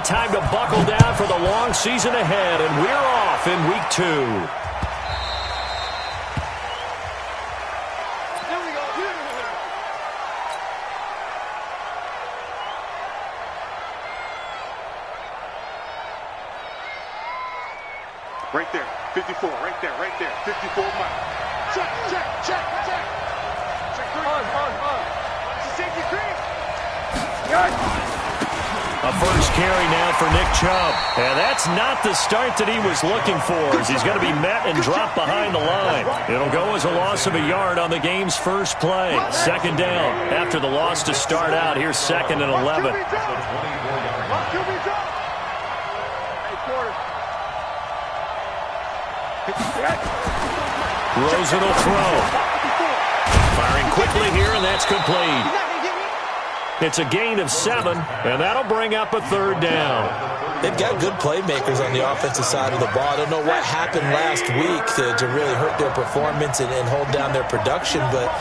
time to buckle down for the long season ahead, and we're off in week 2. Right there, 54, right there, 54 miles. Check. Check 3. On. Safety 3. A first carry now for Nick Chubb. And that's not the start that he was looking for, as he's going to be met and dropped behind the line. It'll go as a loss of a yard on the game's first play. Second down after the loss to start out. Here's 2nd and 11. Rosen will throw. Firing quickly here, and that's complete. It's a gain of 7, and that'll bring up a 3rd down. They've got good playmakers on the offensive side of the ball. I don't know what happened last week to really hurt their performance and hold down their production, but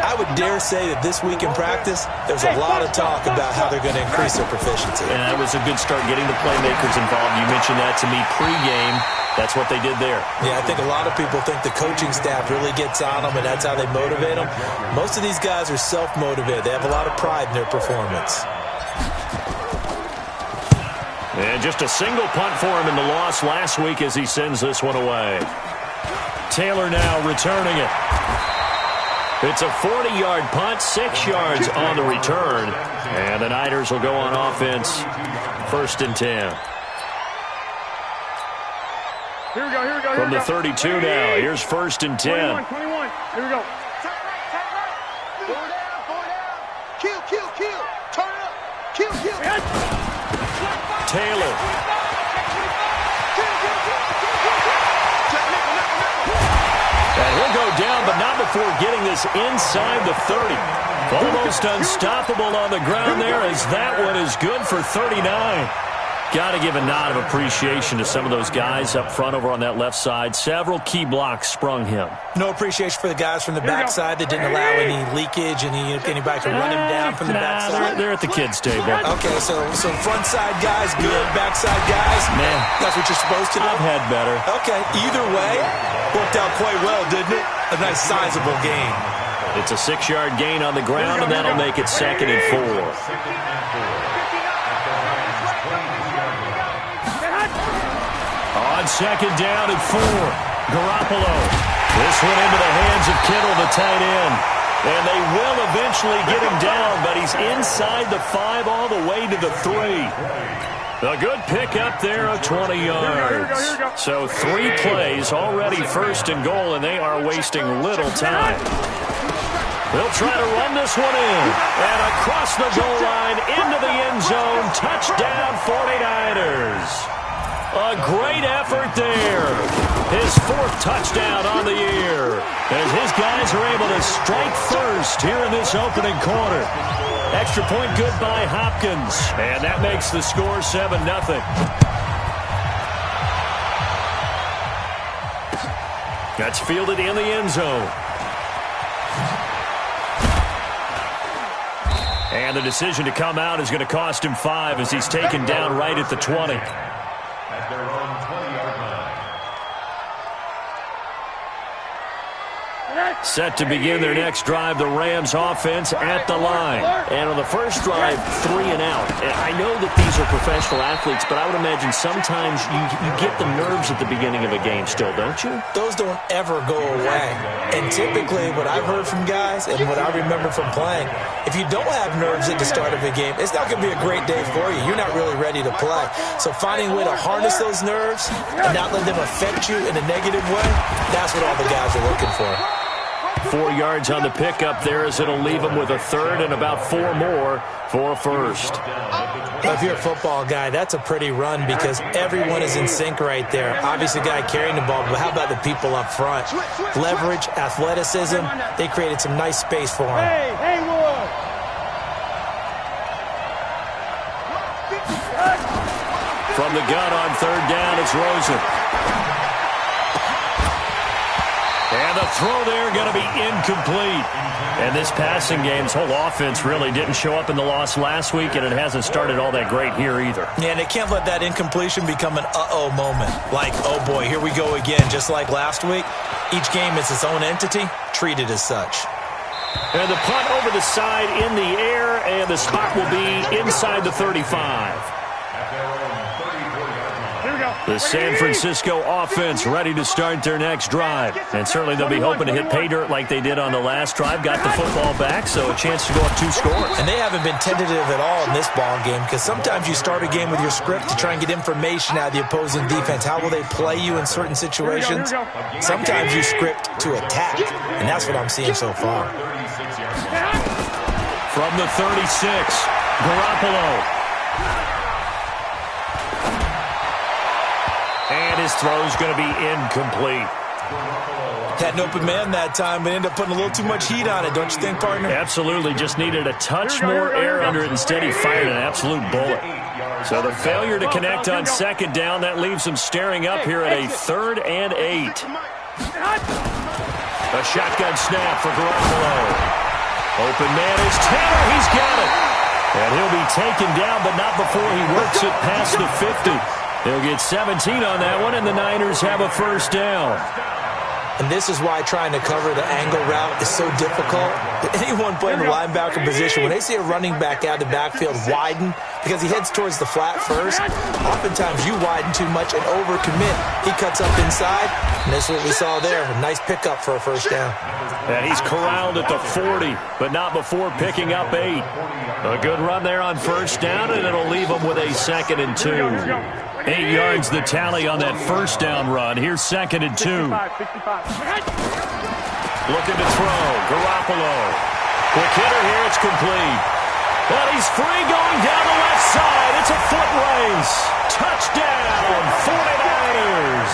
I would dare say that this week in practice, there's a lot of talk about how they're going to increase their proficiency. And that was a good start getting the playmakers involved. You mentioned that to me pregame. That's what they did there. Yeah, I think a lot of people think the coaching staff really gets on them, and that's how they motivate them. Most of these guys are self-motivated. They have a lot of pride in their performance. And just a single punt for him in the loss last week as he sends this one away. Taylor now returning it. It's a 40-yard punt, 6 yards on the return. And the Niners will go on offense, 1st and 10. Here we go. From the 32 now, here's 1st and 10. 21. Here we go. Go down. Kill. Turn it up. Kill. Taylor. And he'll go down, but not before getting this inside the 30. Almost unstoppable on the ground there, as that one is good for 39. Got to give a nod of appreciation to some of those guys up front over on that left side. Several key blocks sprung him. No appreciation for the guys from the backside that didn't allow any leakage, and anybody can run him down from the backside. They're at the kids' table. Okay, so front side guys good, backside guys, man, that's what you're supposed to do. I've had better. Okay, either way, worked out quite well, didn't it? A nice sizable gain. It's a 6-yard gain on the ground, and that'll make it 2nd and 4. On 2nd down and 4, Garoppolo. This one into the hands of Kittle, the tight end. And they will eventually get him down, but he's inside the 5 all the way to the 3. A good pick up there of 20 yards. So 3 plays, already 1st and goal, and they are wasting little time. They'll try to run this one in. And across the goal line, into the end zone. Touchdown, 49ers. A great effort there. His 4th touchdown on the year, as his guys are able to strike first here in this opening quarter. Extra point good by Hopkins, and that makes the score 7-0. That's fielded in the end zone. And the decision to come out is going to cost him 5 as he's taken down right at the 20. Set to begin their next drive, the Rams offense at the line. And on the first drive, 3 and out. And I know that these are professional athletes, but I would imagine sometimes you get the nerves at the beginning of a game still, don't you? Those don't ever go away. And typically what I've heard from guys and what I remember from playing, if you don't have nerves at the start of a game, it's not going to be a great day for you. You're not really ready to play. So finding a way to harness those nerves and not let them affect you in a negative way, that's what all the guys are looking for. 4 yards on the pickup there, as it'll leave him with a 3rd and about 4 more for a 1st. If you're a football guy, that's a pretty run because everyone is in sync right there. Obviously, the guy carrying the ball, but how about the people up front? Leverage, athleticism, they created some nice space for him. Hey, Wood! From the gun on 3rd down, it's Rosen. And And the throw there going to be incomplete. And this passing game's whole offense really didn't show up in the loss last week, and it hasn't started all that great here either. Yeah, and they can't let that incompletion become an uh-oh moment. Like, oh boy, here we go again. Just like last week, each game is its own entity, treated as such. And the punt over the side in the air, and the spot will be inside the 35. The San Francisco offense ready to start their next drive. And certainly they'll be hoping to hit pay dirt like they did on the last drive. Got the football back, so a chance to go up 2 scores. And they haven't been tentative at all in this ball game, because sometimes you start a game with your script to try and get information out of the opposing defense. How will they play you in certain situations? Sometimes you script to attack, and that's what I'm seeing so far. From the 36, Garoppolo. And his throw's going to be incomplete. Had an open man that time, but ended up putting a little too much heat on it, don't you think, partner? Absolutely. Just needed a touch more air under it. Instead, he fired an absolute bullet. So the failure to connect on second down, that leaves him staring up here at a 3rd and 8. A shotgun snap for Garoppolo. Open man is Taylor. He's got it. And he'll be taken down, but not before he works it past the 50. They'll get 17 on that one, and the Niners have a first down. And this is why trying to cover the angle route is so difficult. Anyone playing the linebacker position, when they see a running back out of the backfield widen, because he heads towards the flat first, oftentimes you widen too much and overcommit. He cuts up inside, and that's what we saw there. A nice pickup for a first down. And he's corralled at the 40, but not before picking up 8. A good run there on first down, and it'll leave him with a 2nd and 2. 8 yards the tally on that first down run. Here's 2nd and 2. Looking to throw. Garoppolo. Quick hitter here. It's complete. And he's free going down the left side. It's a foot race. Touchdown, 49ers.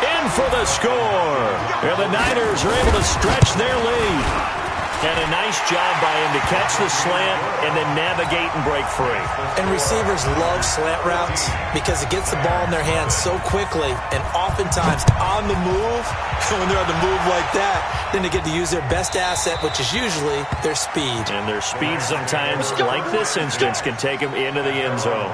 In for the score. And the Niners are able to stretch their lead. And a nice job by him to catch the slant and then navigate and break free. And receivers love slant routes because it gets the ball in their hands so quickly and oftentimes on the move. When they're on the move like that, then they get to use their best asset, which is usually their speed. And their speed sometimes, like this instance, can take them into the end zone.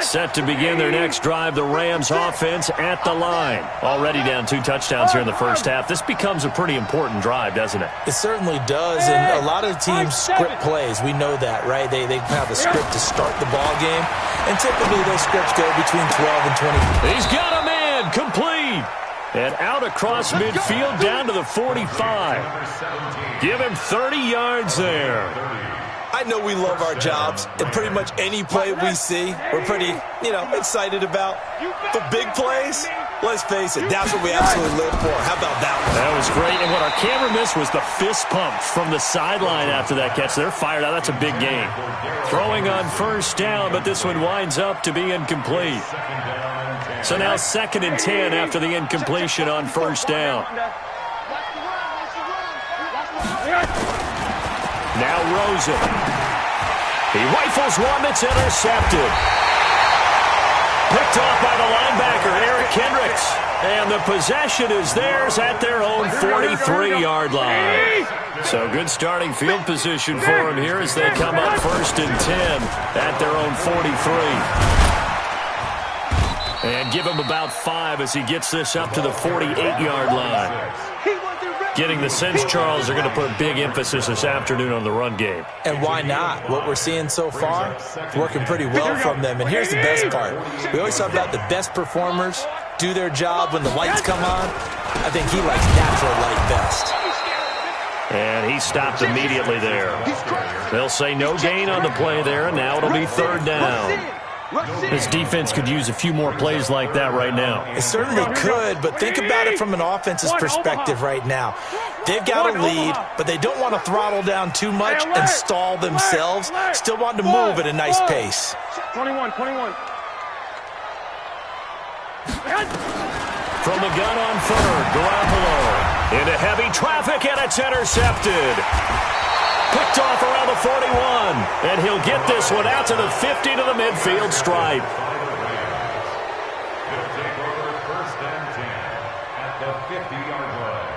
Set to begin their next drive, the Rams offense at the line. Already down 2 touchdowns here in the first half. This becomes a pretty important drive, doesn't it? It certainly does, and a lot of teams script plays. We know that, right? They have a script to start the ball game, and typically those scripts go between 12 and 20. He's got a man, complete. And out across midfield down to the 45. Give him 30 yards there. I know we love our jobs, and pretty much any play we see, we're pretty, excited about. But big plays, let's face it, that's what we absolutely live for. How about that one? That was great, and what our camera missed was the fist pump from the sideline after that catch. They're fired out. That's a big game. Throwing on first down, but this one winds up to be incomplete. So now 2nd and 10 after the incompletion on first down. Now Rosen. He rifles one that's intercepted. Picked off by the linebacker, Eric Kendricks. And the possession is theirs at their own 43-yard line. So good starting field position for him here as they come up 1st and 10 at their own 43. And give him about 5 as he gets this up to the 48-yard line. Getting the sense, Charles, are going to put big emphasis this afternoon on the run game. And why not? What we're seeing so far, working pretty well from them. And here's the best part. We always talk about the best performers do their job when the lights come on. I think he likes natural light best. And he stopped immediately there. They'll say no gain on the play there, and now it'll be 3rd down. This defense could use a few more plays like that right now. It certainly could, but think about it from an offense's perspective right now. They've got a lead, but they don't want to throttle down too much and stall themselves. Still want to move at a nice pace. 21. From the gun on 3rd, Garoppolo into heavy traffic, and it's intercepted. Picked off around the 41, and he'll get this one out to the 50 to the midfield stripe. the 50-yard line.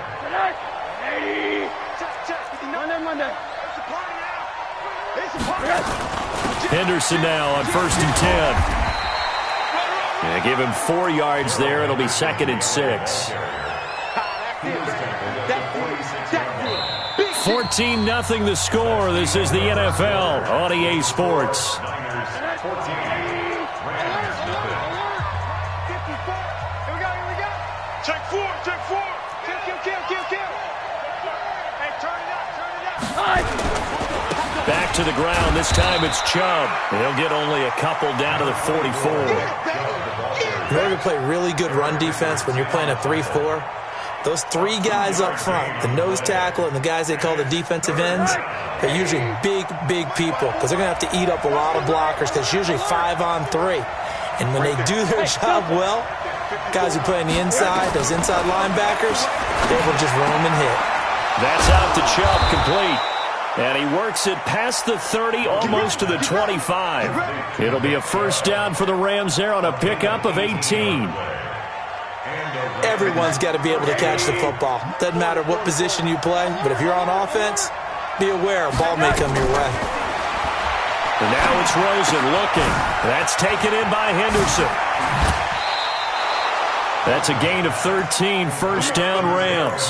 Henderson now on 1st and 10. Yeah, give him 4 yards there. It'll be 2nd and 6. 14-0 the score. This is the NFL on EA Sports. Check 4. Kill. Hey, turn it up. Back to the ground. This time it's Chubb. He'll get only a couple down to the 44. In order to play really good run defense when you're playing a 3-4, those 3 guys up front, the nose tackle and the guys they call the defensive ends, they're usually big people because they're going to have to eat up a lot of blockers because it's usually 5-on-3. And when they do their job well, guys who play on the inside, those inside linebackers, they're able to just roam and hit. That's out to Chubb, complete. And he works it past the 30, almost to the 25. It'll be a 1st down for the Rams there on a pickup of 18. Everyone's got to be able to catch the football. Doesn't matter what position you play, but if you're on offense, be aware a ball may come your way. And now it's Rosen looking. That's taken in by Henderson. That's a gain of 13, 1st down Rams.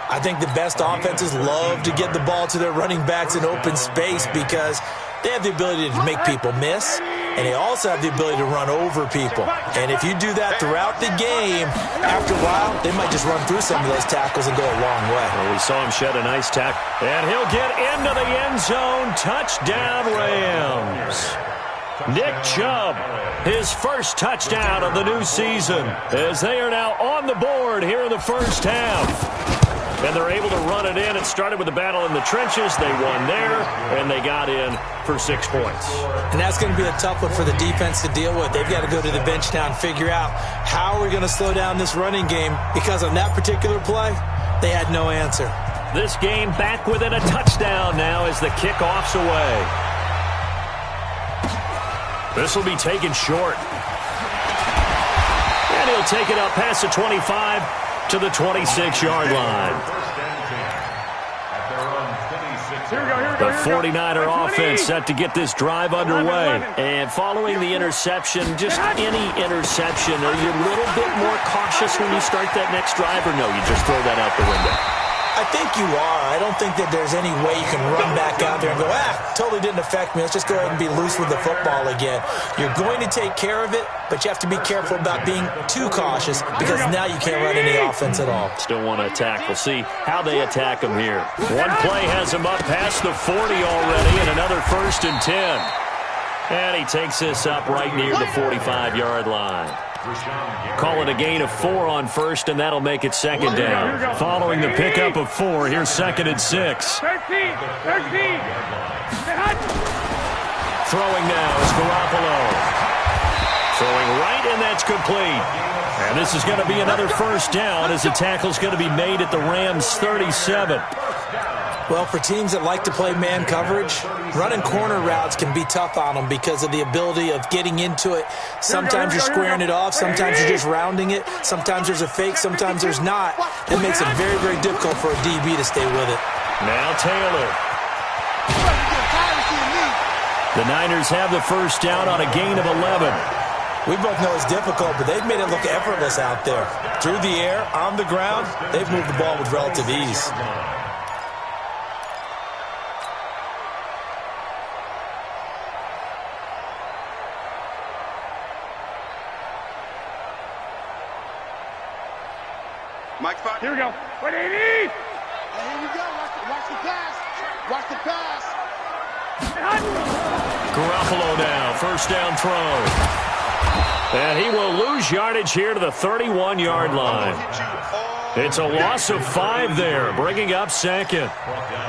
I think the best offenses love to get the ball to their running backs in open space because they have the ability to make people miss, and they also have the ability to run over people. And if you do that throughout the game, after a while, they might just run through some of those tackles and go a long way. Well, we saw him shed a nice tackle. And he'll get into the end zone. Touchdown, Rams. Nick Chubb, his 1st touchdown of the new season, as they are now on the board here in the 1st half. And they're able to run it in. It started with a battle in the trenches. They won there, and they got in for 6 points. And that's going to be a tough one for the defense to deal with. They've got to go to the bench now and figure out how we're going to slow down this running game because on that particular play, they had no answer. This game back within a touchdown now as the kickoff's away. This will be taken short. And he'll take it up past the 25 to the 26-yard line. The 49er offense set to get this drive underway. And following the interception, just any interception, are you a little bit more cautious when you start that next drive, or no, you just throw that out the window? I think you are. I don't think that there's any way you can run back out there and go, totally didn't affect me. Let's just go ahead and be loose with the football again. You're going to take care of it, but you have to be careful about being too cautious because now you can't run any offense at all. Still want to attack. We'll see how they attack him here. One play has him up past the 40 already, and another 1st and 10. And he takes this up right near the 45-yard line. Call it a gain of 4 on 1st, and that'll make it 2nd down. Following the pickup of 4, here's 2nd and 6. 13. Throwing now is Garoppolo. Throwing right, and that's complete. And this is going to be another 1st down as the tackle's going to be made at the Rams' 37. Well, for teams that like to play man coverage, running corner routes can be tough on them because of the ability of getting into it. Sometimes you're squaring it off. Sometimes you're just rounding it. Sometimes there's a fake. Sometimes there's not. That makes it very, very difficult for a DB to stay with it. Now Taylor. The Niners have the 1st down on a gain of 11. We both know it's difficult, but they've made it look effortless out there. Through the air, on the ground, they've moved the ball with relative ease. Mike, here we go. What do you need? Here we go. Watch the pass. Watch the pass. Garoppolo now, 1st down throw. And he will lose yardage here to the 31-yard line. It's a loss of 5 there, bringing up 2nd.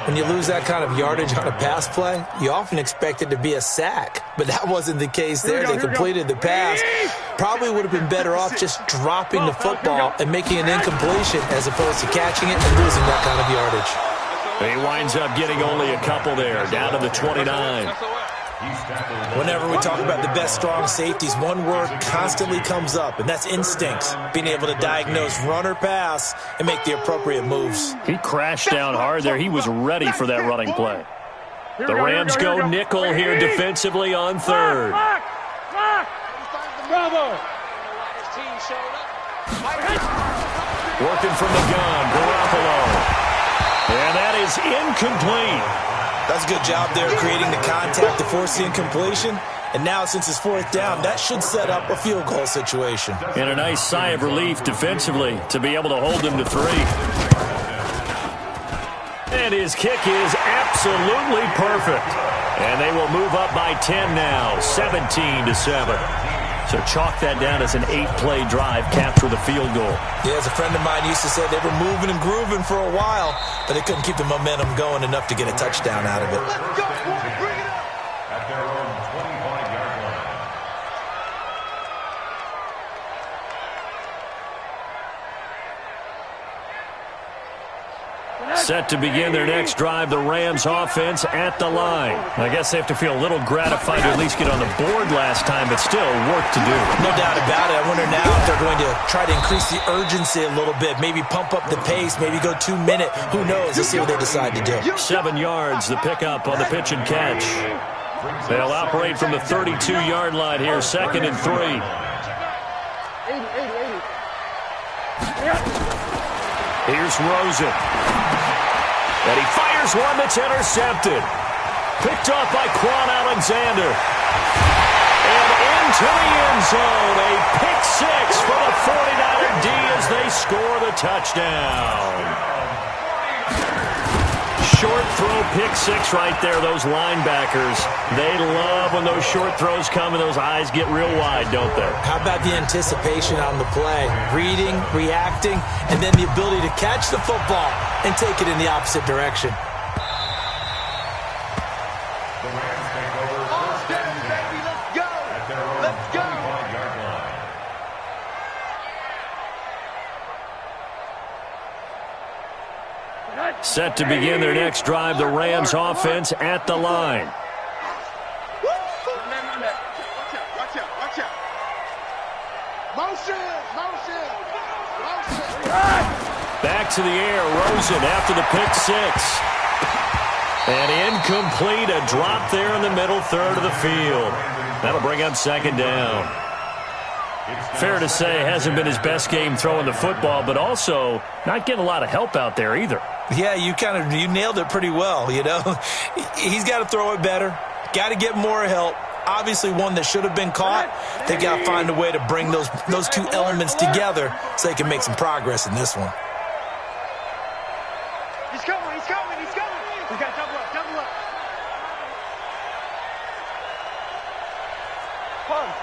When you lose that kind of yardage on a pass play, you often expect it to be a sack. But that wasn't the case there. They completed the pass. Probably would have been better off just dropping the football and making an incompletion as opposed to catching it and losing that kind of yardage. He winds up getting only a couple there, down to the 29. Whenever we talk about the best strong safeties, one word constantly comes up, and that's instincts. Being able to diagnose run or pass and make the appropriate moves. He crashed down hard there. He was ready for that running play. The Rams go nickel here defensively on third. Working from the gun, Garoppolo. And that is incomplete. That's a good job there creating the contact to force the incompletion. And now, since it's fourth down, that should set up a field goal situation. And a nice sigh of relief defensively to be able to hold them to 3. And his kick is absolutely perfect. And they will move up by 10 now, 17-7. So chalk that down as an 8-play drive, capture the field goal. Yeah, as a friend of mine used to say, they were moving and grooving for a while, but they couldn't keep the momentum going enough to get a touchdown out of it. Let's go, boy. Bring it up. At their own 25-yard line. Set to begin their next drive, the Rams offense at the line. I guess they have to feel a little gratified to at least get on the board last time, but still work to do. No doubt about it. I wonder now if they're going to try to increase the urgency a little bit, maybe pump up the pace, maybe go 2-minute. Who knows? Let's see what they decide to do. 7 yards, the pickup on the pitch and catch. They'll operate from the 32-yard line here, 2nd and 3. Here's Rosen. And he fires one that's intercepted. Picked off by Quan Alexander. And into the end zone. A pick 6 for the 49er D as they score the touchdown. Short throw, pick 6 right there. Those linebackers, they love when those short throws come and those eyes get real wide, don't they? How about the anticipation on the play? Reading, reacting, and then the ability to catch the football and take it in the opposite direction. The Rams take over first and 10 at their own 25-yard line. Set to begin their next drive, the Rams offense at the line. Watch out. Motion. Back to the air, Rosen after the pick 6. And incomplete, a drop there in the middle third of the field. That'll bring up 2nd down. Fair to say, hasn't been his best game throwing the football, but also not getting a lot of help out there either. Yeah, you nailed it pretty well, you know. He's got to throw it better. Got to get more help. Obviously one that should have been caught. They've got to find a way to bring those two elements together so they can make some progress in this one. He's coming. We got double up.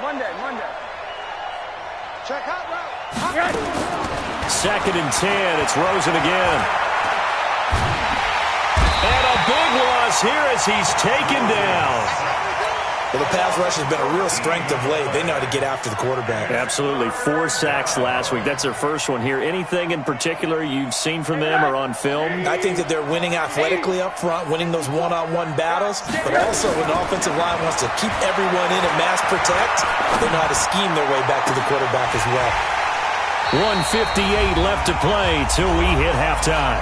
Monday. Check hot route. 2nd and 10, it's Rosen again. And a big loss here as he's taken down. Well, the pass rush has been a real strength of late. They know how to get after the quarterback. Absolutely. 4 sacks last week. That's their first one here. Anything in particular you've seen from them or on film? I think that they're winning athletically up front, winning those one-on-one battles, but also when the offensive line wants to keep everyone in and mass protect, they know how to scheme their way back to the quarterback as well. 1:58 left to play till we hit halftime.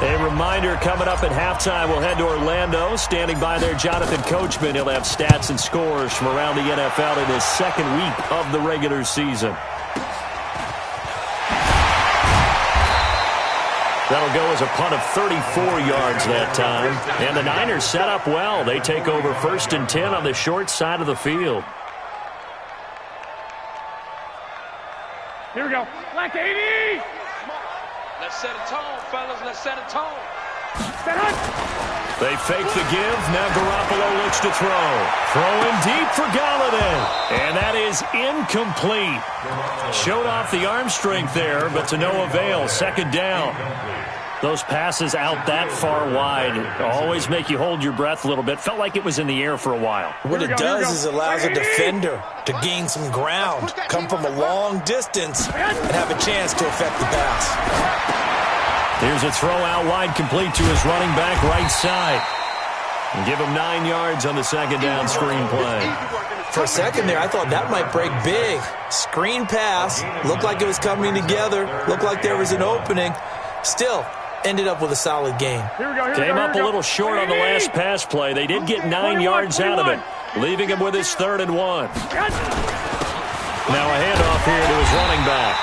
A reminder coming up at halftime, we'll head to Orlando. Standing by there, Jonathan Coachman. He'll have stats and scores from around the NFL in his 2nd week of the regular season. That'll go as a punt of 34 yards that time. And the Niners set up well. They take over 1st and 10 on the short side of the field. Here we go. Black 80! Let's set a tone, fellas. Let's set a tone. They fake the give. Now Garoppolo looks to throw. Throwing deep for Galladay. And that is incomplete. Showed off the arm strength there, but to no avail. 2nd down. Those passes out that far wide always make you hold your breath a little bit. Felt like it was in the air for a while. What it does is allows a defender to gain some ground, come from a long distance, and have a chance to affect the pass. Here's a throw out wide, complete to his running back right side. And give him 9 yards on the second down screen play. For a second there, I thought that might break big. Screen pass. Looked like it was coming together. Looked like there was an opening. Still, ended up with a solid gain. Came up a little short on the last pass play. They did get 9 yards out of it, leaving him with his 3rd and 1. Now a handoff here to his running back.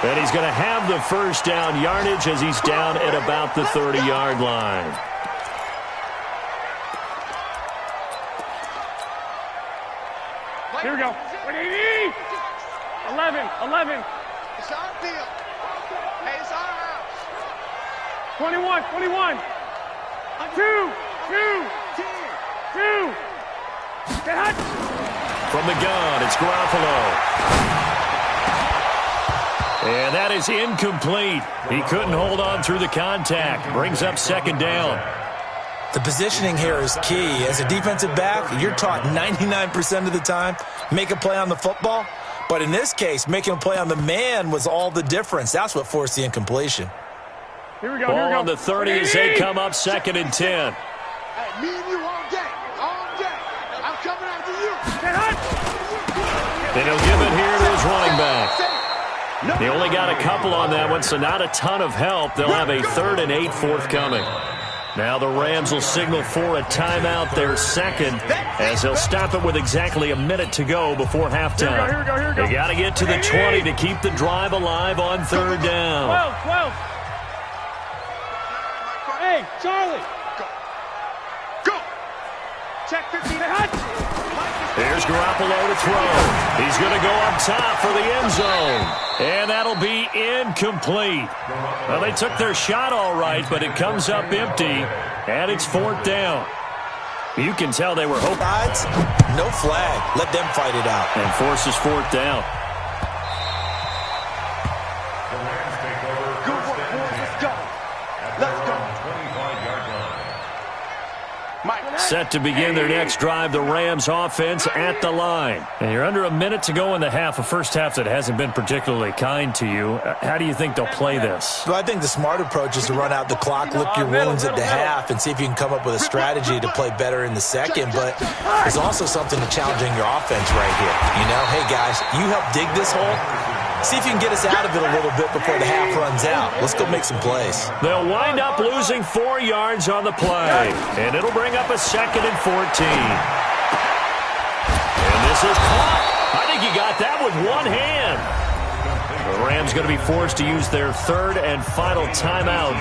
And he's going to have the first down yardage as he's down at about the 30-yard line. Here we go. 11. It's our deal. Hey, it's our house. 21. 2. Get hot. From the gun, it's Garoppolo. And that is incomplete. He couldn't hold on through the contact. Brings up 2nd down. The positioning here is key. As a defensive back, you're taught 99% of the time, make a play on the football. But in this case, making a play on the man was all the difference. That's what forced the incompletion. Here we go. Ball on the 30 as they come up 2nd and 10. Hey, me and you all day. I'm coming after you. Get hot. And he'll give it here to his running back. They only got a couple on that one, so not a ton of help. They'll have a 3rd and 8 forthcoming. Now the Rams will signal for a timeout, their 2nd, as they'll stop it with exactly a minute to go before halftime. Here we go. They got to get to the 20 to keep the drive alive on 3rd down. 12. Hey, Charlie. Go. Check 15. Here's Garoppolo to throw. He's going to go up top for the end zone. And that'll be incomplete. Well, they took their shot all right, but it comes up empty, and it's 4th down. You can tell they were hoping. No flag. Let them fight it out. And forces 4th down. Good work, boys. Let's go. Set to begin their next drive, the Rams offense at the line. And you're under a minute to go in the half, a first half that hasn't been particularly kind to you. How do you think they'll play this? Well, I think the smart approach is to run out the clock, lick your wounds at the half, and see if you can come up with a strategy to play better in the second. But there's also something to challenging your offense right here. You know, hey, guys, you help dig this hole. See if you can get us out of it a little bit before the half runs out. Let's go make some plays. They'll wind up losing 4 yards on the play, and it'll bring up a 2nd and 14. And this is caught. I think he got that with one hand. The Rams going to be forced to use their 3rd and final timeout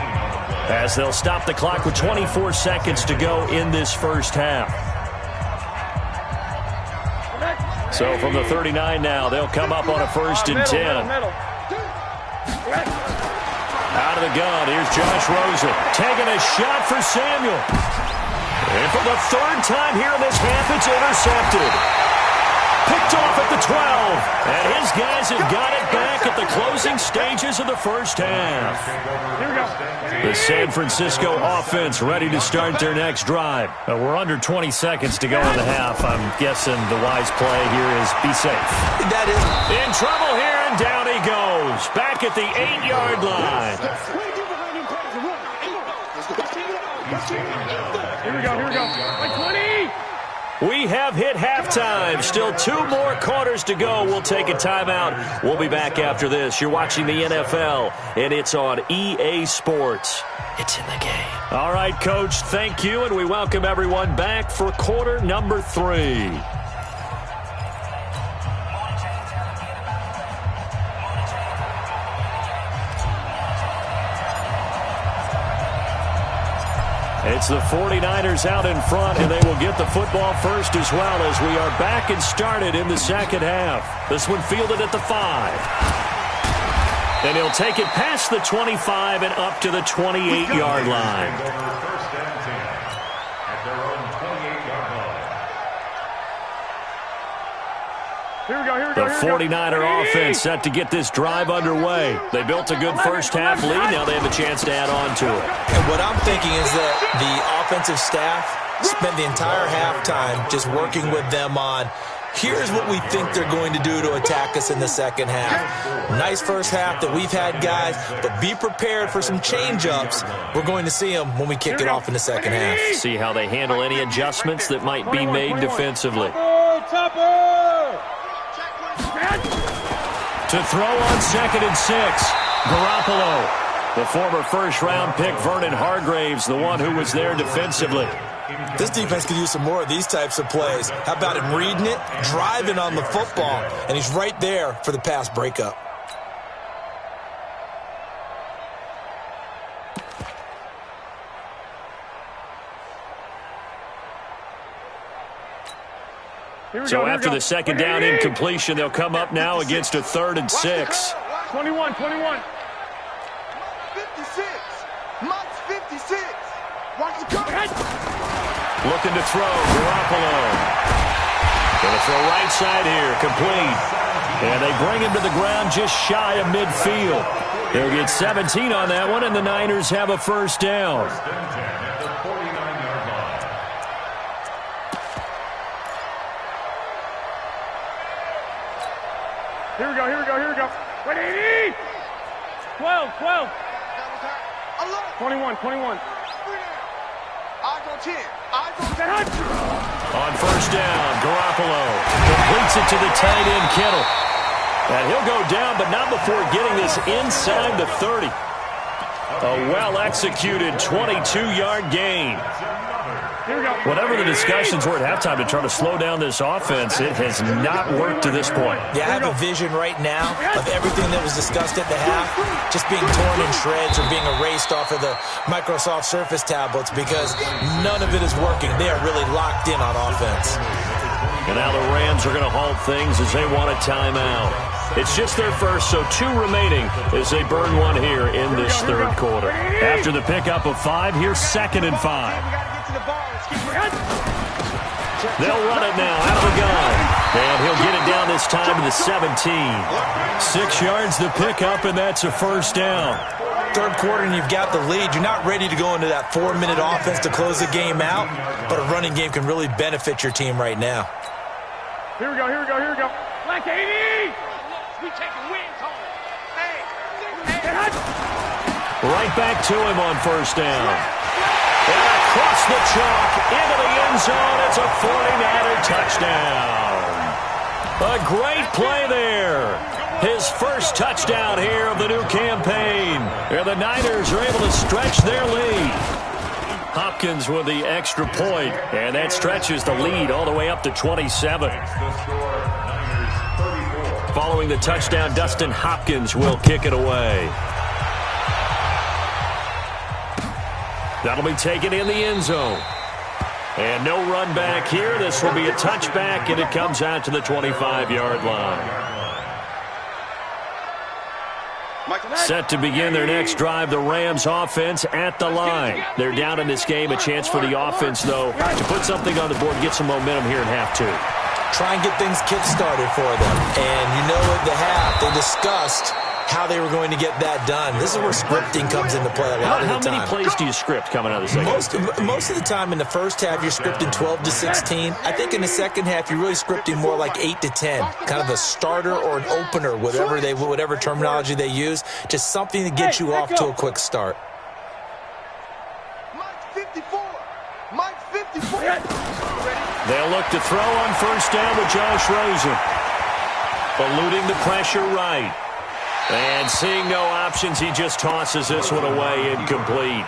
as they'll stop the clock with 24 seconds to go in this first half. So from the 39 now, they'll come up on a 1st and 10. Out of the gun, here's Josh Rosen taking a shot for Samuel. And for the 3rd time here in this half, it's intercepted. Picked off at the 12. And his guys have got it back at the closing stages of the first half. Here we go. The San Francisco offense ready to start their next drive. We're under 20 seconds to go in the half. I'm guessing the wise play here is be safe. That is in trouble here, and down he goes. Back at the 8-yard line. Here we go. Like 20. We have hit halftime. Still 2 more quarters to go. We'll take a timeout. We'll be back after this. You're watching the NFL, and it's on EA Sports. it's in the game. All right, Coach, thank you, and we welcome everyone back for quarter number 3. It's the 49ers out in front, and they will get the football first as well as we are back and started in the second half. This one fielded at the 5. And he'll take it past the 25 and up to the 28-yard line. The 49er offense set to get this drive underway. They built a good first half lead. Now they have a chance to add on to it. And what I'm thinking is that the offensive staff spent the entire halftime just working with them on Here's what we think they're going to do to attack us in the second half. Nice first half that we've had, guys, but be prepared for some change-ups. We're going to see them when we kick it off in the second half. See how they handle any adjustments that might be made defensively. To throw on 2nd and 6, Garoppolo. The former first-round pick, Vernon Hargraves, the one who was there defensively. This defense could use some more of these types of plays. How about him reading it, driving on the football, and he's right there for the pass breakup. So after the second down incompletion, they'll come up now against a 3rd and 6. 21. 56. Mike's 56. Watch the coverage. Looking to throw, Garoppolo. Going to throw right side here, complete. And they bring him to the ground just shy of midfield. They'll get 17 on that one, and the Niners have a first down. Here we go. Wait, 80! 12. 21. Eyes on 10. On first down, Garoppolo completes it to the tight end, Kittle. And he'll go down, but not before getting this inside the 30. A well-executed 22-yard gain. Whatever the discussions were at halftime to try to slow down this offense, it has not worked to this point. Yeah, I have a vision right now of everything that was discussed at the half just being torn in shreds or being erased off of the Microsoft Surface tablets because none of it is working. They are really locked in on offense. And now the Rams are going to halt things as they want a timeout. It's just their first, so 2 remaining as they burn one here in this third quarter. After the pickup of 5, here's 2nd and 5. They'll run it now out of the gun. And he'll get it down this time to the 17. 6 yards the pickup, and that's a first down. Third quarter and you've got the lead. You're not ready to go into that 4-minute offense to close the game out, but a running game can really benefit your team right now. Here we go. Black 80! We taking wins home. Right back to him on first down. And across the chalk into the end zone. It's a 49er touchdown. A great play there. His first touchdown here of the new campaign. And the Niners are able to stretch their lead. Hopkins with the extra point, and that stretches the lead all the way up to 27. Following the touchdown, Dustin Hopkins will kick it away. That'll be taken in the end zone. And no run back here. This will be a touchback, and it comes out to the 25-yard line. Set to begin their next drive, the Rams offense at the line. They're down in this game. A chance for the offense, though, to put something on the board, get some momentum here in half 2. Try and get things kick-started for them. And you know at the half, they discussed how they were going to get that done. This is where scripting comes into play a lot of the time. How many plays do you script coming out of the second? Most of the time in the first half, you're scripting 12 to 16. I think in the second half, you're really scripting more like 8 to 10. Kind of a starter or an opener, whatever terminology they use. Just something to get you off to a quick start. Mike's 54. Mike's 54. They'll look to throw on first down with Josh Rosen. Eluding the pressure right. And seeing no options, he just tosses this one away incomplete.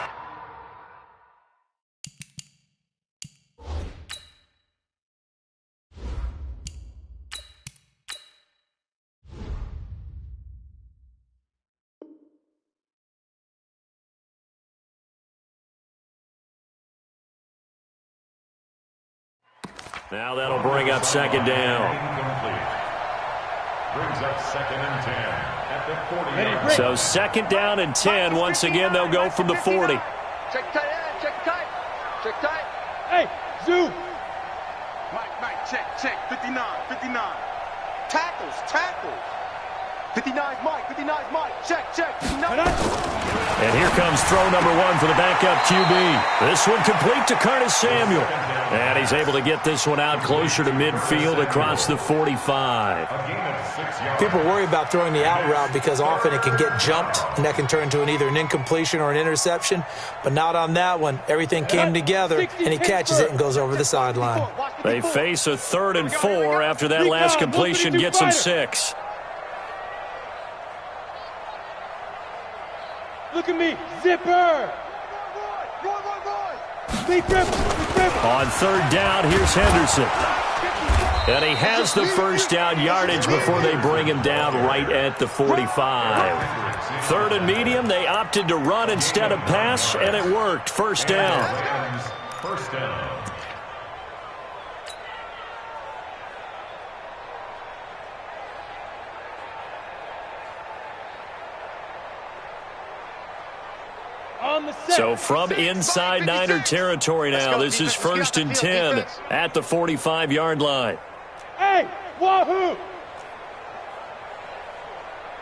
Now that'll bring up second down. Brings up 2nd and 10 at the 40-yard line. So 2nd down and 10. Once again, they'll go from the 40. Check tight, check tight. Check tight. Hey, Zoo. Mike, check, 59. Tackles. 59's Mike. 59's Mike. Check. 59. And here comes throw number 1 for the backup QB. This one complete to Curtis Samuel. And he's able to get this one out closer to midfield across the 45. People worry about throwing the out route because often it can get jumped, and that can turn into either an incompletion or an interception. But not on that one. Everything came together, and he catches it and goes over the sideline. They face a 3rd and 4 after that last completion gets him 6. Look at me, zipper. Big grip. On 3rd down, here's Henderson. And he has the first down yardage before they bring him down right at the 45. 3rd and medium, they opted to run instead of pass, and it worked. First down. First down. So from inside Niner territory now, this is 1st and 10 at the 45-yard line. Hey, wahoo!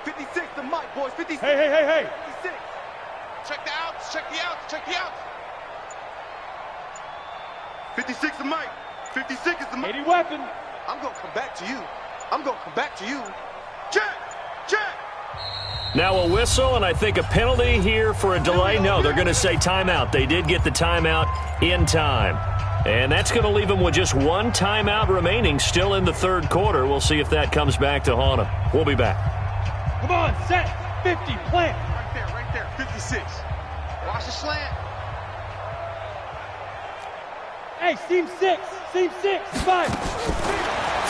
56 to Mike, boys. 56. Hey. 56. Check the outs. Check the outs. Check the outs. 56 to Mike. 56 is the Mike. 80 weapon. I'm going to come back to you. Check. Now a whistle, and I think a penalty here for a delay. No, they're going to say timeout. They did get the timeout in time. And that's going to leave them with just 1 timeout remaining still in the 3rd quarter. We'll see if that comes back to haunt them. We'll be back. Come on, set. 50, plant. Right there. 56. Watch the slant. Hey, seam 6. 5.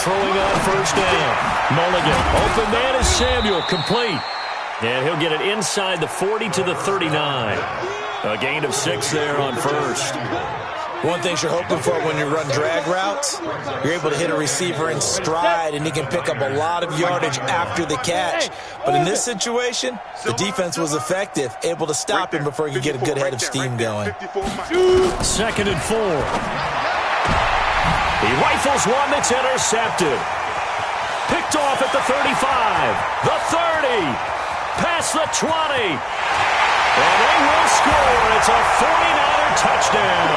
Throwing on first down. Mulligan. Open man is Samuel. Complete. And he'll get it inside the 40 to the 39. A gain of 6 there on first. One thing you're hoping for when you run drag routes, you're able to hit a receiver in stride, and he can pick up a lot of yardage after the catch. But in this situation, the defense was effective, able to stop him before he could get a good head of steam going. 2nd and 4. He rifles one that's intercepted. Picked off at the 35, the 30. Past the 20. And they will score. It's a 49er touchdown.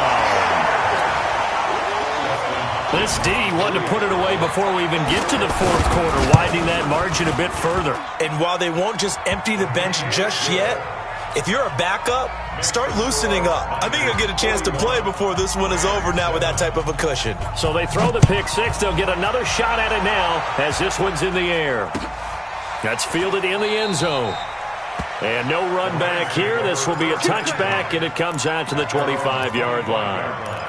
This D wanted to put it away before we even get to the 4th quarter, widening that margin a bit further. And while they won't just empty the bench just yet, if you're a backup, start loosening up. I think you'll get a chance to play before this one is over now with that type of a cushion. So they throw the pick 6. They'll get another shot at it now as this one's in the air. That's fielded in the end zone. And no run back here. This will be a touchback, and it comes out to the 25-yard line.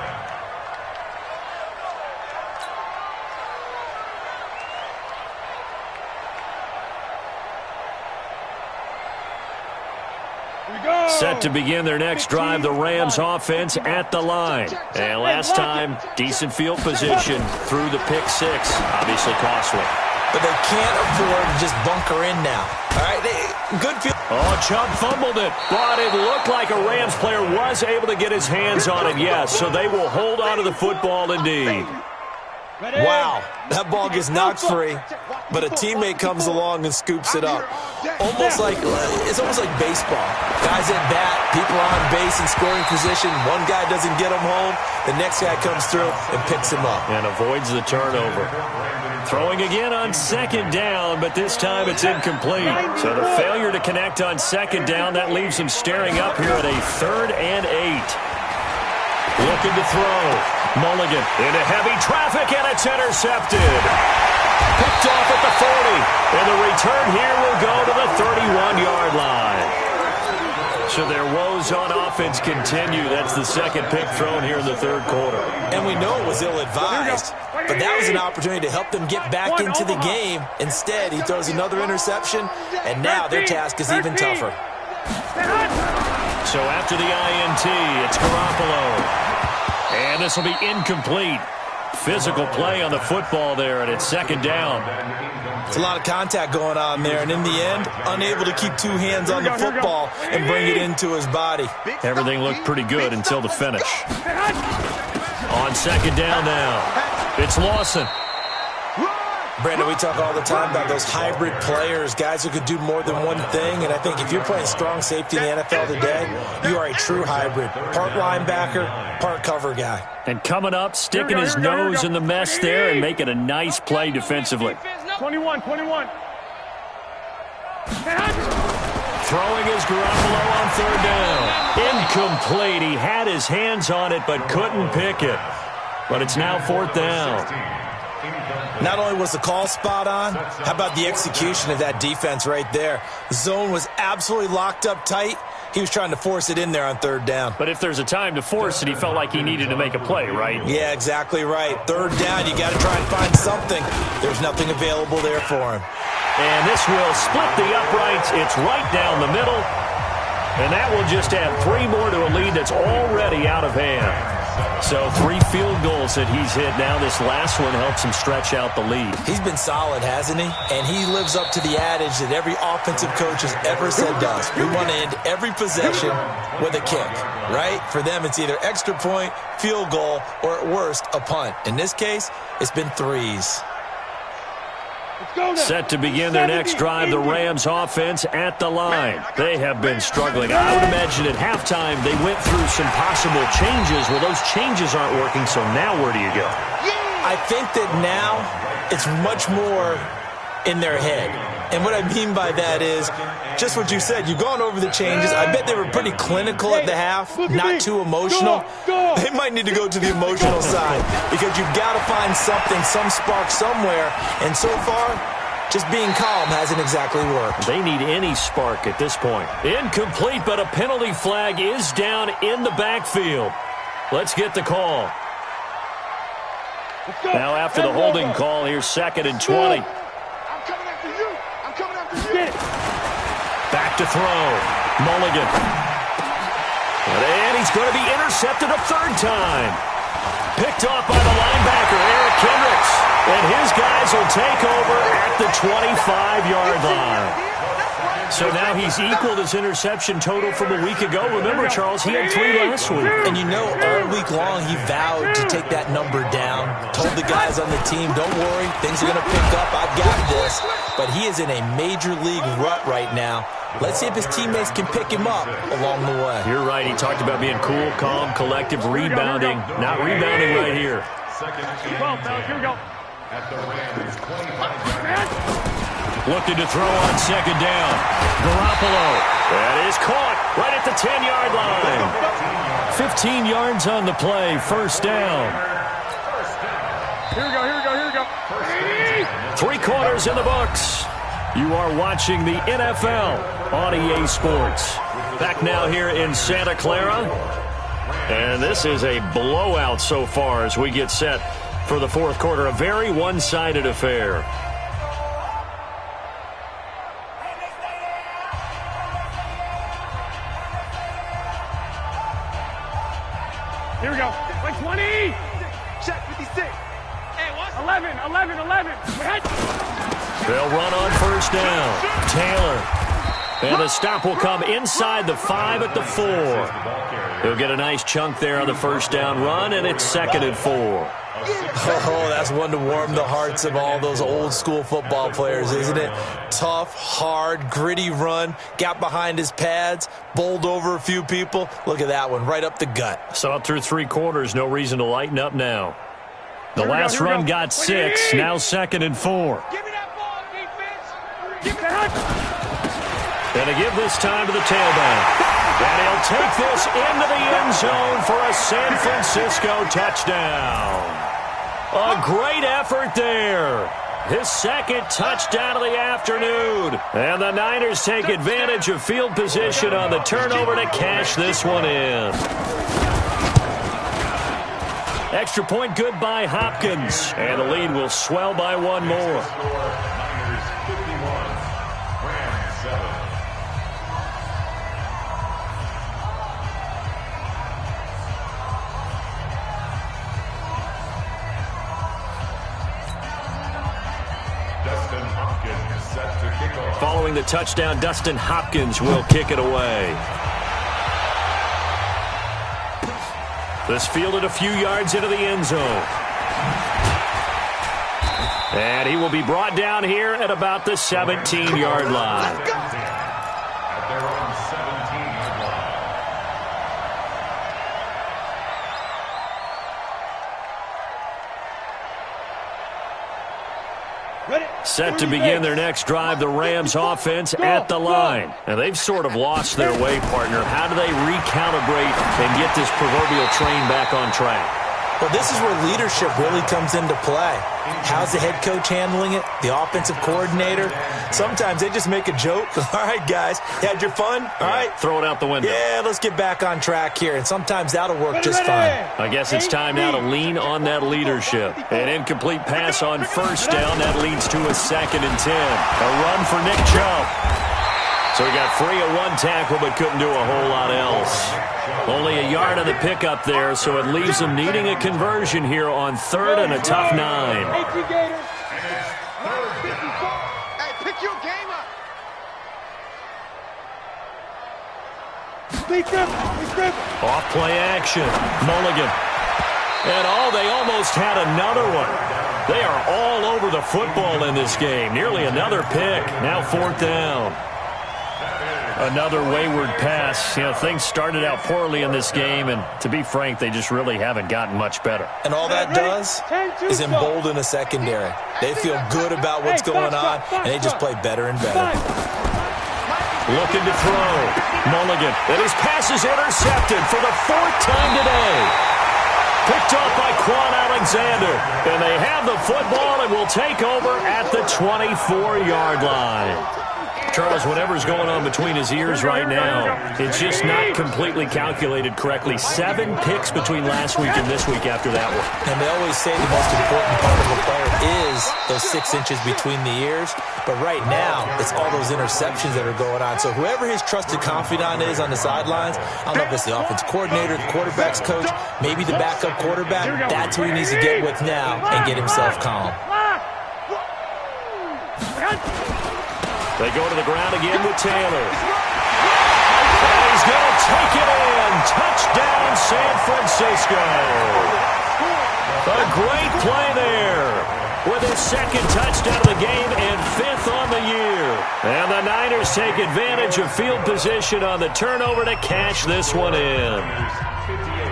Set to begin their next drive, the Rams offense at the line. And last time, decent field position through the pick 6. Obviously costly. But they can't afford to just bunker in now. All right, good field. Oh, Chubb fumbled it, but it looked like a Rams player was able to get his hands on it, yes. So they will hold on to the football indeed. Wow, that ball gets knocked free, but a teammate comes along and scoops it up. It's almost like baseball. Guys at bat, people are on base in scoring position. One guy doesn't get him home, the next guy comes through and picks him up. And avoids the turnover. Throwing again on 2nd down, but this time it's incomplete. So the failure to connect on 2nd down, that leaves him staring up here at a 3rd and 8. Looking to throw. Mulligan into heavy traffic, and it's intercepted. Picked off at the 40. And the return here will go to the 31-yard line. So their woes on offense continue. That's the 2nd pick thrown here in the 3rd quarter. And we know it was ill-advised, but that was an opportunity to help them get back into the game. Instead, he throws another interception, and now their task is even tougher. So after the INT, it's Garoppolo. And this will be incomplete. Physical play on the football there, and it's 2nd down. It's a lot of contact going on there, and in the end, unable to keep 2 hands on the football and bring it into his body. Everything looked pretty good until the finish. On 2nd down now, it's Lawson. Brandon, we talk all the time about those hybrid players, guys who could do more than one thing, and I think if you're playing strong safety in the NFL today, you are a true hybrid. Part linebacker, part cover guy. And coming up, sticking his nose in the mess there and making a nice play defensively. 21. Throwing his Garoppolo on third down. Incomplete. He had his hands on it but couldn't pick it. But it's now fourth down. Not only was the call spot on, how about the execution of that defense right there? The zone was absolutely locked up tight. He was trying to force it in there on third down. But if there's a time to force it, he felt like he needed to make a play, right? Yeah, exactly right. Third down, you got to try and find something. There's nothing available there for him. And this will split the uprights. It's right down the middle. And that will just add 3 more to a lead that's already out of hand. So 3 field goals that he's hit now. This last one helps him stretch out the lead. He's been solid, hasn't he? And he lives up to the adage that every offensive coach has ever said to us. We want to end every possession with a kick, right? For them, it's either extra point, field goal, or at worst, a punt. In this case, it's been 3s. Set to begin their next drive, the Rams offense at the line. They have been struggling. I would imagine at halftime they went through some possible changes. Well, those changes aren't working, so now where do you go? I think that now it's much more in their head. And what I mean by that is just what you said. You've gone over the changes. I bet they were pretty clinical at the half, not too emotional. They might need to go to the emotional side because you've got to find something, some spark somewhere. And so far, just being calm hasn't exactly worked. They need any spark at this point. Incomplete, but a penalty flag is down in the backfield. Let's get the call. Now after the holding call, here's 2nd and 20. Back to throw. Mulligan. And he's going to be intercepted a 3rd time. Picked off by the linebacker, Eric Kendricks. And his guys will take over at the 25-yard line. So now he's equaled his interception total from a week ago. Remember, Charles, he had 3 last week. And you know, all week long he vowed to take that number down. Told the guys on the team, don't worry, things are going to pick up. I've got this. But he is in a major league rut right now. Let's see if his teammates can pick him up along the way. You're right. He talked about being cool, calm, collective, rebounding. Not rebounding right here. Here we go. Looking to throw on 2nd down. Garoppolo. That is caught right at the 10-yard line. 15 yards on the play. 1st down. Here we go. 3 quarters in the books. You are watching the NFL on EA Sports. Back now here in Santa Clara. And this is a blowout so far as we get set for the 4th quarter. A very one-sided affair. Here we go. Like 20. Check 56. 11. They'll run on 1st down. Taylor. And the stop will come inside the 5 at the 4. He'll get a nice chunk there on the 1st down run, and it's 2nd and 4. Oh, that's one to warm the hearts of all those old school football players, isn't it? Tough, hard, gritty run. Got behind his pads, bowled over a few people. Look at that one, right up the gut. Saw it through 3 quarters. No reason to lighten up now. The last run got 6. Now 2nd and 4. Give me that ball, defense. Give me that. And they give this time to the tailback. And he'll take this into the end zone for a San Francisco touchdown. A great effort there. His 2nd touchdown of the afternoon. And the Niners take advantage of field position on the turnover to cash this one in. Extra point good by Hopkins. And the lead will swell by 1 more. Following the touchdown, Dustin Hopkins will kick it away. This fielded a few yards into the end zone. And he will be brought down here at about the 17-yard line. At their own 17-yard line. Set to begin their next drive, the Rams offense at the line. Now, they've sort of lost their way, partner. How do they recalibrate and get this proverbial train back on track? Well, this is where leadership really comes into play. How's the head coach handling it? The offensive coordinator? Sometimes they just make a joke. All right, guys, had your fun? All right. Throw it out the window. Yeah, let's get back on track here. And sometimes that'll work just fine. I guess it's time now to lean on that leadership. An incomplete pass on first down. That leads to a 2nd and 10. A run for Nick Chubb. So he got free of one tackle but couldn't do a whole lot else. Only a yard on the pickup there, so it leaves them needing a conversion here on 3rd and a tough 9. Hey, pick your game up. Off play action. Mulligan. And they almost had another one. They are all over the football in this game. Nearly another pick. Now 4th down. Another wayward pass. You know, things started out poorly in this game, and to be frank, they just really haven't gotten much better. And all that does is embolden a secondary. They feel good about what's going on, and they just play better and better. Looking to throw. Mulligan. And his pass is intercepted for the 4th time today. Picked off by Quan Alexander. And they have the football and will take over at the 24-yard line. Charles, whatever's going on between his ears right now, it's just not completely calculated correctly. 7 picks between last week and this week after that one. And they always say the most important part of a player is those 6 inches between the ears. But right now, it's all those interceptions that are going on. So whoever his trusted confidant is on the sidelines, I don't know if it's the offense coordinator, the quarterback's coach, maybe the backup quarterback, that's who he needs to get with now and get himself calm. They go to the ground again with Taylor. And he's going to take it in. Touchdown, San Francisco. A great play there with his 2nd touchdown of the game and 5th on the year. And the Niners take advantage of field position on the turnover to cash this one in.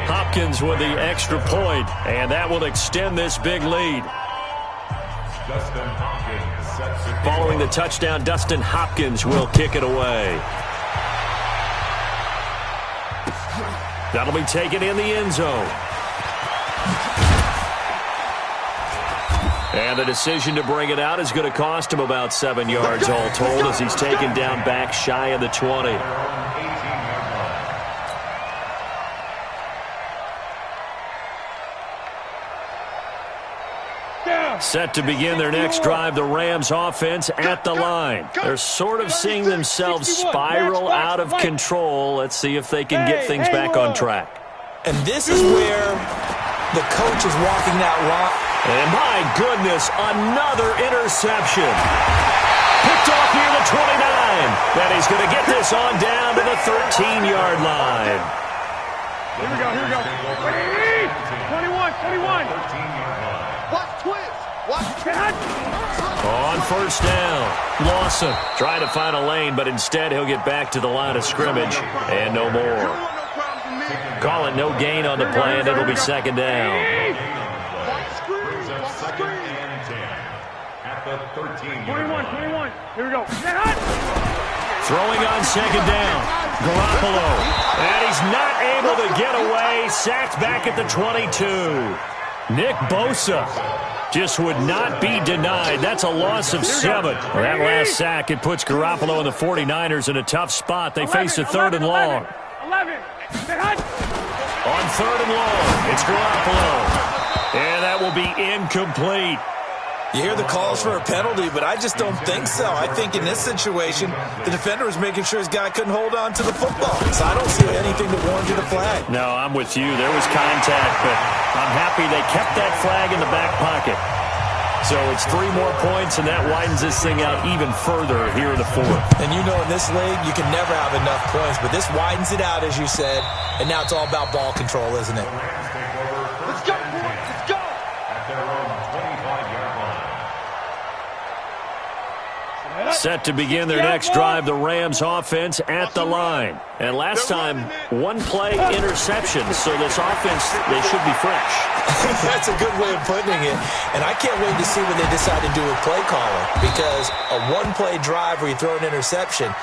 Hopkins with the extra point, and that will extend this big lead. Dustin Hopkins. Following the touchdown, Dustin Hopkins will kick it away. That'll be taken in the end zone. And the decision to bring it out is going to cost him about 7 yards all told as he's taken down back shy of the 20. Set to begin their next drive, the Rams offense at the line. They're sort of seeing themselves spiral out of control. Let's see if they can get things back on track. And this is where the coach is walking that line. And my goodness, another interception. Picked off near the 29. Then he's going to get this on down to the 13-yard line. Here we go. 21. Watch twist. On first down, Lawson trying to find a lane, but instead he'll get back to the line of scrimmage and no more. Call it no gain on the play, and it'll be 2nd down. At the 13. 21. Here we go. Throwing on 2nd down, Garoppolo. And he's not able to get away. Sacked back at the 22. Nick Bosa just would not be denied. That's a loss of 7. That last sack, it puts Garoppolo and the 49ers in a tough spot. They face a 3rd and long. 11. On 3rd and long, it's Garoppolo. And that will be incomplete. You hear the calls for a penalty, but I just don't think so. I think in this situation, the defender was making sure his guy couldn't hold on to the football. So I don't see anything that warranted a flag. No, I'm with you. There was contact, but I'm happy they kept that flag in the back pocket. So it's 3 more points, and that widens this thing out even further here in the 4th. And you know in this league, you can never have enough points, but this widens it out, as you said, and now it's all about ball control, isn't it? Let's go, boys. Let's go. At their own 25-yard line. Set to begin their next drive, the Rams offense at the line. And last time, one-play interception, so this offense, they should be fresh. That's a good way of putting it. And I can't wait to see what they decide to do with play calling, because a one-play drive where you throw an interception,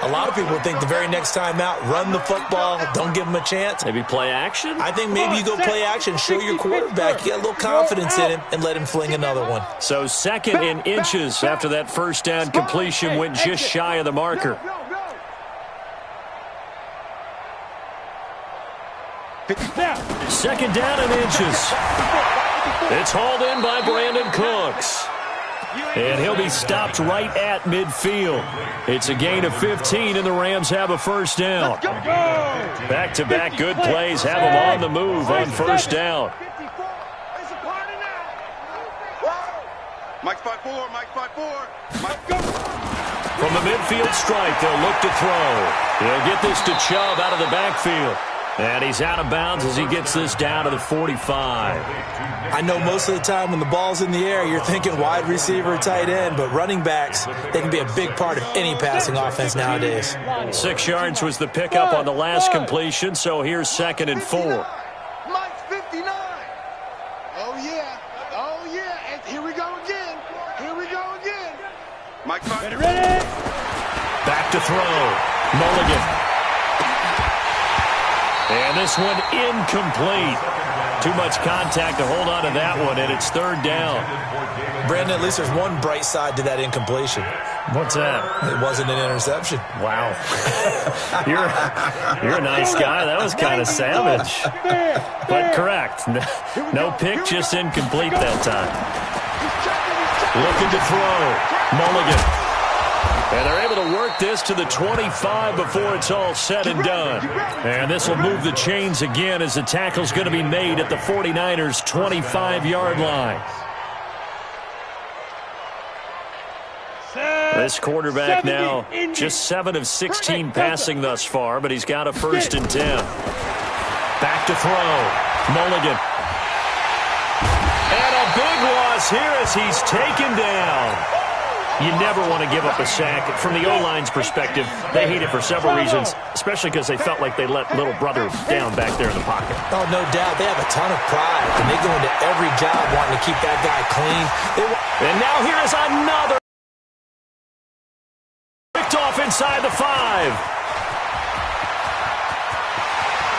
a lot of people think the very next time out, run the football, don't give them a chance. Maybe play action? I think maybe you go play action, show your quarterback, you got a little confidence in him, and let him fling another one. So second in inches after that first down completion went just shy of the marker. Second down in inches. It's hauled in by Brandon Cooks. And he'll be stopped right at midfield. It's a gain of 15, and the Rams have a first down. Back-to-back good plays have them on the move on first down. Mike 5-4, Mike 5-4. Mike, go. From the midfield strike, they'll look to throw. He'll get this to Chubb out of the backfield. And he's out of bounds as he gets this down to the 45. I know most of the time when the ball's in the air, you're thinking wide receiver, tight end, but running backs, they can be a big part of any passing offense nowadays. 6 yards was the pickup on the last completion, so here's 2nd and 4. Mike's 59. Oh, yeah. Oh, yeah. And here we go again. Here we go again. Mike, ready. Back to throw. Mulligan. And this one incomplete. Too much contact to hold on to that one, and it's 3rd down. Brandon, at least there's one bright side to that incompletion. What's that? It wasn't an interception. Wow. You're a nice guy. That was kind of savage. But correct. No pick, just incomplete that time. Looking to throw. Mulligan. And they're able to work this to the 25 before it's all said and done. And this will move the chains again as the tackle's going to be made at the 49ers' 25-yard line. This quarterback now just 7 of 16 passing thus far, but he's got a 1st and 10. Back to throw. Mulligan. And a big loss here as he's taken down. You never want to give up a sack. From the O-line's perspective, they hate it for several reasons, especially because they felt like they let little brother down back there in the pocket. Oh, no doubt. They have a ton of pride, and they go into every job wanting to keep that guy clean. And now here is another. Picked off inside the 5.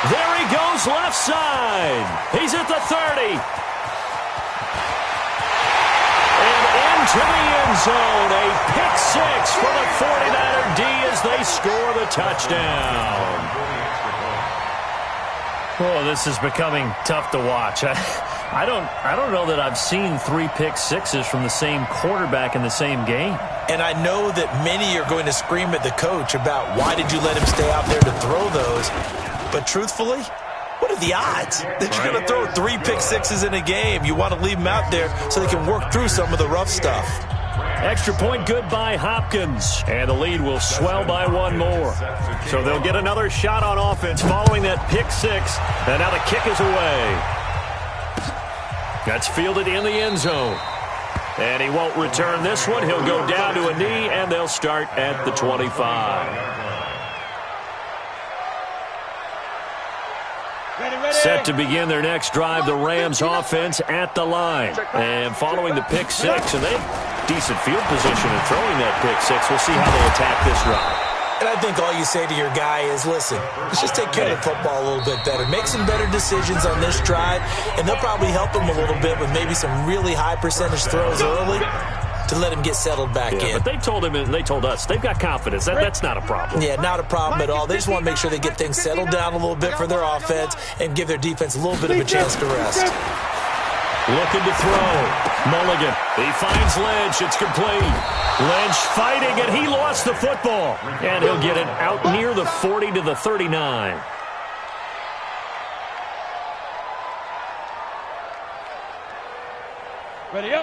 There he goes left side. He's at the 30. To the end zone, a pick 6 for the 49er D as they score the touchdown. Oh, this is becoming tough to watch. I don't know that I've seen 3 pick 6s from the same quarterback in the same game. And I know that many are going to scream at the coach about why did you let him stay out there to throw those. But truthfully, what are the odds that you're going to throw 3 pick 6s in a game? You want to leave them out there so they can work through some of the rough stuff. Extra point good by Hopkins. And the lead will swell by 1 more. So they'll get another shot on offense following that pick 6. And now the kick is away. That's fielded in the end zone. And he won't return this one. He'll go down to a knee, and they'll start at the 25. Set to begin their next drive, the Rams offense at the line. And following the pick 6, and they decent field position in throwing that pick 6. We'll see how they attack this drive. And I think all you say to your guy is, listen, let's just take care of the football a little bit better. Make some better decisions on this drive, and they'll probably help him a little bit with maybe some really high percentage throws early to let him get settled back in. But they told him and they told us they've got confidence. That's not a problem. Yeah, not a problem at all. They just want to make sure they get things settled down a little bit for their offense and give their defense a little bit of a chance to rest. Looking to throw. Mulligan. He finds Lynch. It's complete. Lynch fighting, and he lost the football. And he'll get it out near the 40 to the 39.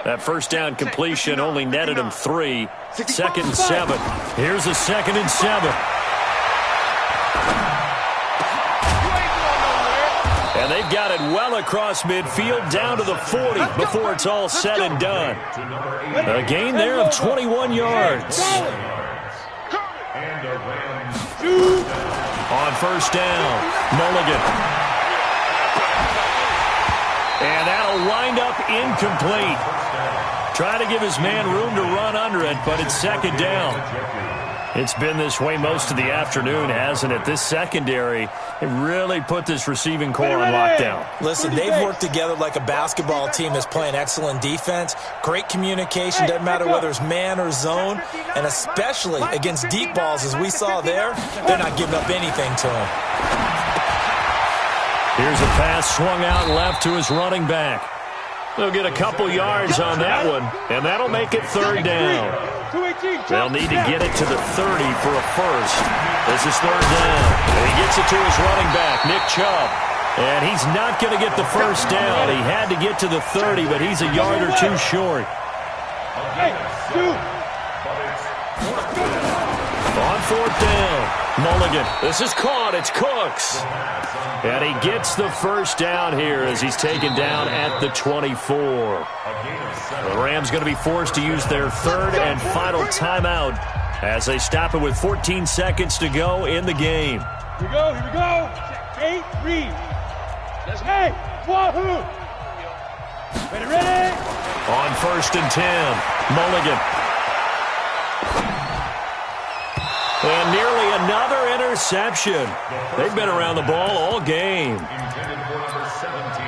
That first down completion only netted him 3. 2nd and 7. Here's a 2nd and 7. And And they've got it well across midfield down to the 40 before it's all said and done. A gain there of 21 yards. On first down, Mulligan. And that'll wind up incomplete. Trying to give his man room to run under it, but it's second down. It's been this way most of the afternoon, hasn't it? This secondary, it really put this receiving core on lockdown. Listen, they've worked together like a basketball team that's playing excellent defense. Great communication, doesn't matter whether it's man or zone. And especially against deep balls, as we saw there, they're not giving up anything to him. Here's a pass swung out left to his running back. They'll get a couple yards on that one, and that'll make it third down. They'll need to get it to the 30 for a first. This is third down. And he gets it to his running back, Nick Chubb. And he's not going to get the first down. He had to get to the 30, but he's a yard or two short. On fourth down, Mulligan. This is caught. It's Cooks. And he gets the first down here as he's taken down at the 24. The Rams going to be forced to use their third and final timeout as they stop it with 14 seconds to go in the game. Here we go, here we go. Check, 8, read. Hey, wahoo. Ready, ready. On first and 10, Mulligan. And nearly another interception. They've been around the ball all game. Intended for number 17.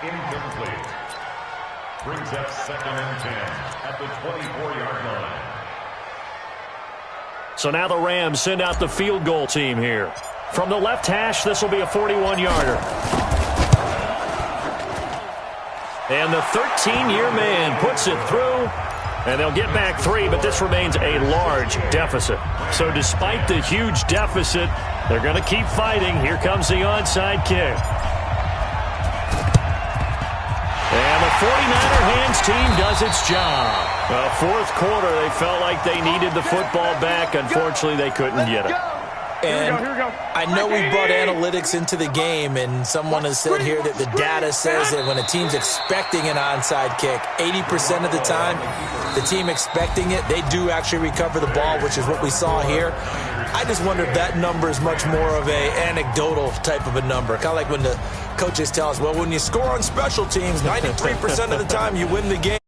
Incomplete. Brings up second and 10 at the 24-yard line. So now the Rams send out the field goal team here. From the left hash, this will be a 41-yarder. And the 13-year man puts it through. And they'll get back 3, but this remains a large deficit. So despite the huge deficit, they're going to keep fighting. Here comes the onside kick. And the 49er hands team does its job. Well, fourth quarter, they felt like they needed the football back. Unfortunately, they couldn't get it. And I know we brought analytics into the game, and someone has said here that the data says that when a team's expecting an onside kick, 80% of the time, the team expecting it, they do actually recover the ball, which is what we saw here. I just wonder if that number is much more of a anecdotal type of a number. Kind of like when the coaches tell us, well, when you score on special teams, 93% of the time you win the game.